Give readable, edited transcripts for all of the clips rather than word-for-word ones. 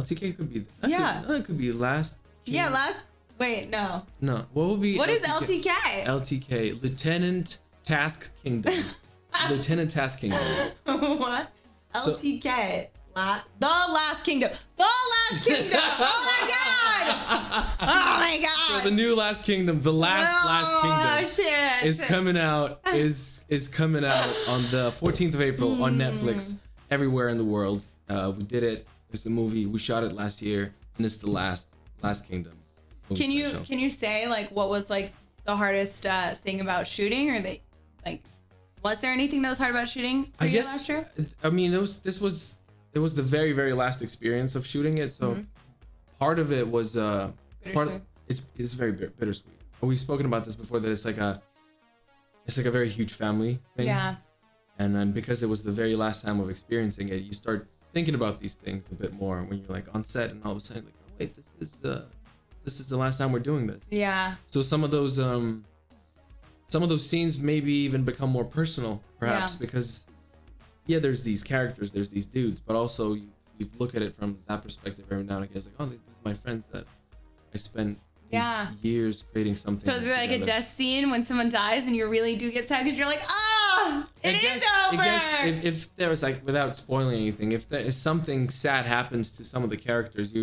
LTK could be. It could be last. Yeah, last. Wait, no. No. What would be? What is LTK? LTK, Lieutenant Task Kingdom. Lieutenant Task Kingdom. What? LTK. The Last Kingdom. The Last Kingdom. Oh my god. Oh my god. So the new Last Kingdom, the last Kingdom, shit. is coming out. Is coming out on the 14th of April on Netflix. Everywhere in the world. We did it. It's a movie. We shot it last year, and it's the Last Kingdom. Can you say like what was like the hardest thing about shooting, or was there anything that was hard about shooting for you last year? I mean, it was the very, very last experience of shooting it. So part of it was it's very bittersweet. We've spoken about this before, that it's like a very huge family thing. Yeah. And then because it was the very last time of experiencing it, you start thinking about these things a bit more when you're like on set, and all of a sudden like, oh, wait, this is the last time we're doing this. Yeah. So some of those scenes maybe even become more personal, perhaps, because there's these characters, there's these dudes, but also you look at it from that perspective every now and again. It's like, oh, these are my friends that I spent these years creating something. So is it like a death scene when someone dies and you really do get sad because you're like, it is over? I guess if there was, like, without spoiling anything, if something sad happens to some of the characters,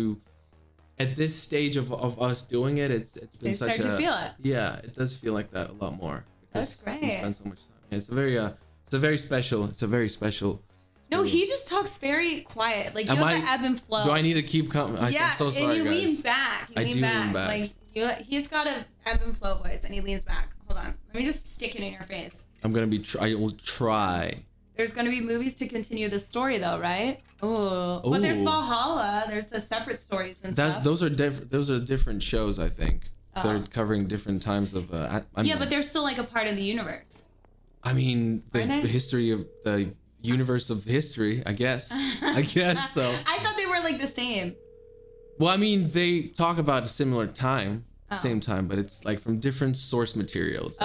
at this stage of us doing it, it's been such a... They start to feel it. Yeah, it does feel like that a lot more. That's great. We spend so much time. Yeah, it's a very special... No, he just talks very quiet. Like, you have the ebb and flow. Do I need to keep coming? I'm so sorry, and you guys. lean back. You lean back. Like, he's got a ebb and flow voice, and he leans back. Hold on. Let me just stick it in your face. I will try. There's going to be movies to continue the story, though, right? Oh, but there's Valhalla. There's the separate stories and stuff. Those are different shows, I think. They're covering different times of. But they're still like a part of the universe. I mean, the history of the universe of history, I guess. I guess so. I thought they were like the same. Well, I mean, they talk about a similar time, same time, but it's like from different source materials.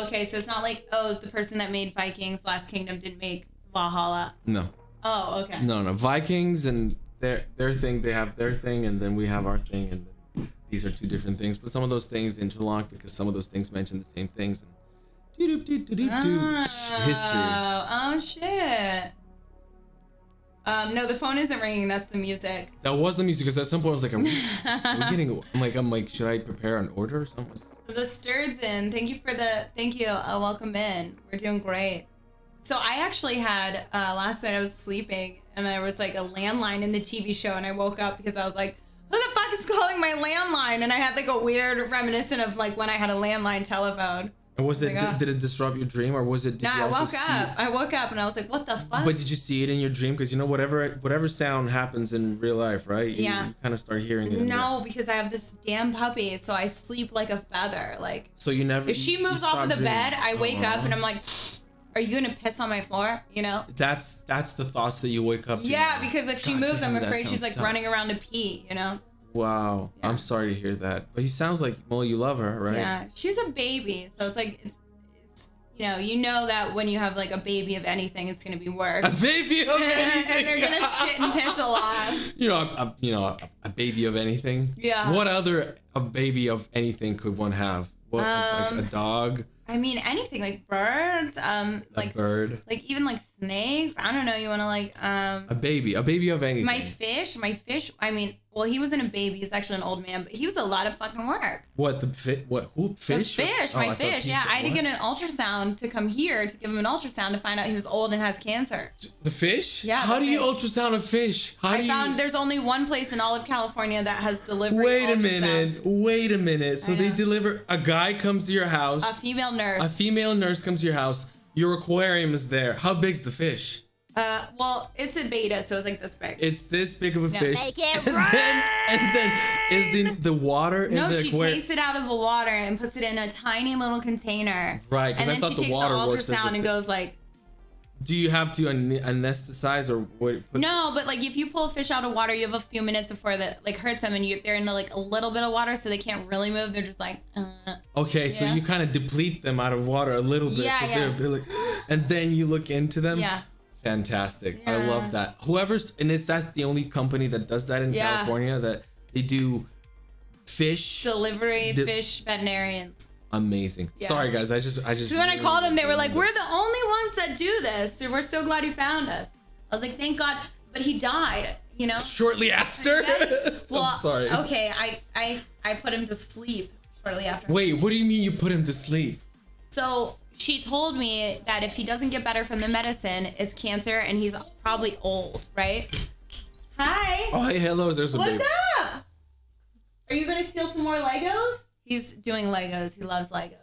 Okay. So it's not like, the person that made Vikings Last Kingdom didn't make Valhalla. No. Oh, okay. No. Vikings and their thing, they have their thing, and then we have our thing, and then these are two different things. But some of those things interlock because some of those things mention the same things. And history. Oh shit. No, the phone isn't ringing. That's the music. That was the music, because at some point I was like, I'm like, should I prepare an order or something? The Sturds in. Thank you. Welcome in. We're doing great. So I actually had last night I was sleeping and there was like a landline in the TV show, and I woke up because I was like, who the fuck is calling my landline? And I had like a weird reminiscent of like when I had a landline telephone. And was it? Did it disrupt your dream, or was it? I woke up and I was like, "What the fuck?" But did you see it in your dream? Because whatever sound happens in real life, right? You kind of start hearing it. No, because I have this damn puppy, so I sleep like a feather. Like. So you never. If she moves off of the bed, I wake up and I'm like, "Are you gonna piss on my floor?" You know. That's the thoughts that you wake up to. Yeah, because if she moves, I'm afraid she's like running around to pee. You know. Wow, yeah. I'm sorry to hear that. But he sounds like, well, you love her, right? Yeah, she's a baby, so it's like it's. You know that when you have like a baby of anything, it's gonna be work. A baby of anything, and they're gonna shit and piss a lot. A baby of anything. Yeah. What other a baby of anything could one have? What, like a dog? I mean, anything like birds. Like a bird. Like even like snakes. I don't know. You want to like a baby of anything. My fish. I mean, well, he wasn't a baby. He's actually an old man, but he was a lot of fucking work. What the fish? What? Who? Fish? The fish. My fish. Yeah, I had to get an ultrasound to come here to give him an ultrasound to find out he was old and has cancer. The fish? Yeah. How do you ultrasound a fish? I found there's only one place in all of California that has delivery. Wait a minute. So they deliver. A guy comes to your house. A female nurse. A female nurse comes to your house. Your aquarium is there. How big's the fish? Well, it's a beta, so it's like this big. It's this big of a fish. Make it and then is the water in the aquarium? No, she takes it out of the water and puts it in a tiny little container. Right, because I thought the water works. And then she takes the ultrasound and goes like. Do you have to anesthetize or what? No, but like if you pull a fish out of water, you have a few minutes before that like hurts them, and they're in like a little bit of water, so they can't really move. They're just like. Okay, so you kind of deplete them out of water a little bit, so they're like, and then you look into them. Yeah. Fantastic. I love that. That's the only company that does that in California, that they do fish delivery, fish veterinarians. Amazing. Yeah. Sorry guys, I just so when I called them, they were like, we're the only ones that do this. So we're so glad you found us. I was like, thank God. But he died, you know? Shortly after? Well, I'm sorry. Okay, I put him to sleep shortly after. Wait, what do you mean you put him to sleep? So she told me that if he doesn't get better from the medicine, it's cancer, and he's probably old, right? Hi. Oh, hey, hello. There's a baby. What's up? Are you gonna steal some more Legos? He's doing Legos. He loves Legos.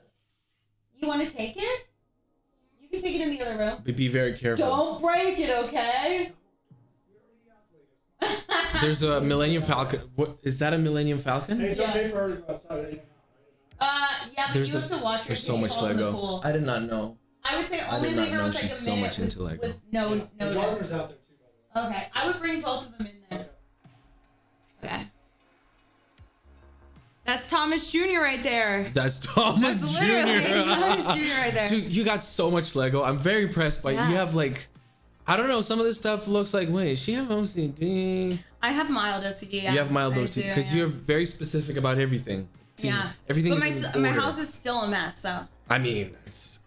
You want to take it? You can take it in the other room. Be very careful. Don't break it, okay? There's a Millennium Falcon. What is that? A Millennium Falcon? Hey, it's okay for her to go outside. Yeah, but you have to watch her. There's so much Lego. I did not know. I would say only leave her with like a minute with no notice. The daughter's out there too, by the way. Okay, I would bring both of them in then. Okay. That's Thomas Jr. right there. That's Thomas That's Jr. literally Thomas Jr. right there. Dude, you got so much Lego. I'm very impressed by you. You have like, I don't know, some of this stuff looks like, wait, she have OCD? I have mild OCD. Yeah. You have mild OCD because you're very specific about everything. Everything but my house is still a mess, so. I mean,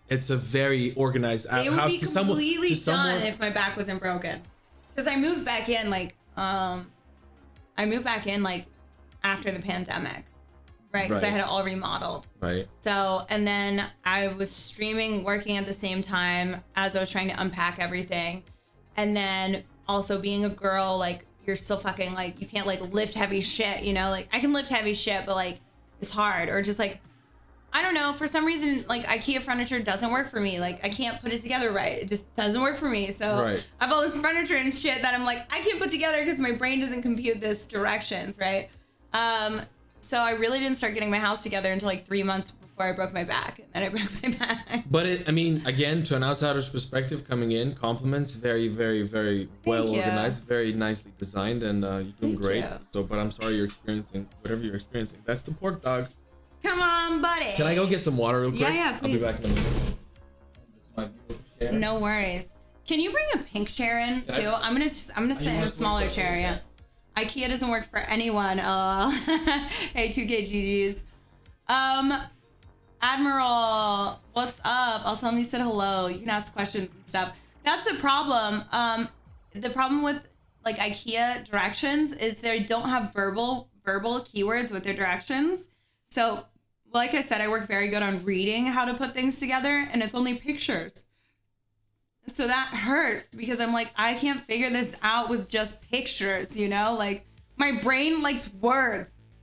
it's a very organized house. It would be to completely someone, done if my back wasn't broken. Because I moved back in like after the pandemic, right? Because I had it all remodeled. Right. So, and then I was streaming, working at the same time as I was trying to unpack everything. And then also being a girl, like, you're still fucking, like, you can't, like, lift heavy shit, you know? Like, I can lift heavy shit, but, like, it's hard. Or just, like, I don't know, for some reason, like, IKEA furniture doesn't work for me. Like, I can't put it together right. It just doesn't work for me. So I have all this furniture and shit that I'm like, I can't put together because my brain doesn't compute this directions, right? So I really didn't start getting my house together until like 3 months before I broke my back. And then I broke my back. But I mean, again, to an outsider's perspective coming in, compliments, very, very, very well organized, very nicely designed, and you're doing great. So, but I'm sorry you're experiencing whatever you're experiencing. That's the pork dog. Come on, buddy. Can I go get some water real quick? Yeah, please. I'll be back in a minute. No worries. Can you bring a pink chair in too? I'm gonna sit in a smaller chair. Yeah. IKEA doesn't work for anyone. Hey, 2K GGs. Admiral, what's up? I'll tell him you said hello. You can ask questions and stuff. That's the problem. The problem with like IKEA directions is they don't have verbal keywords with their directions. So, like I said, I work very good on reading how to put things together, and it's only pictures. So that hurts because I'm like, I can't figure this out with just pictures, you know? Like, my brain likes words.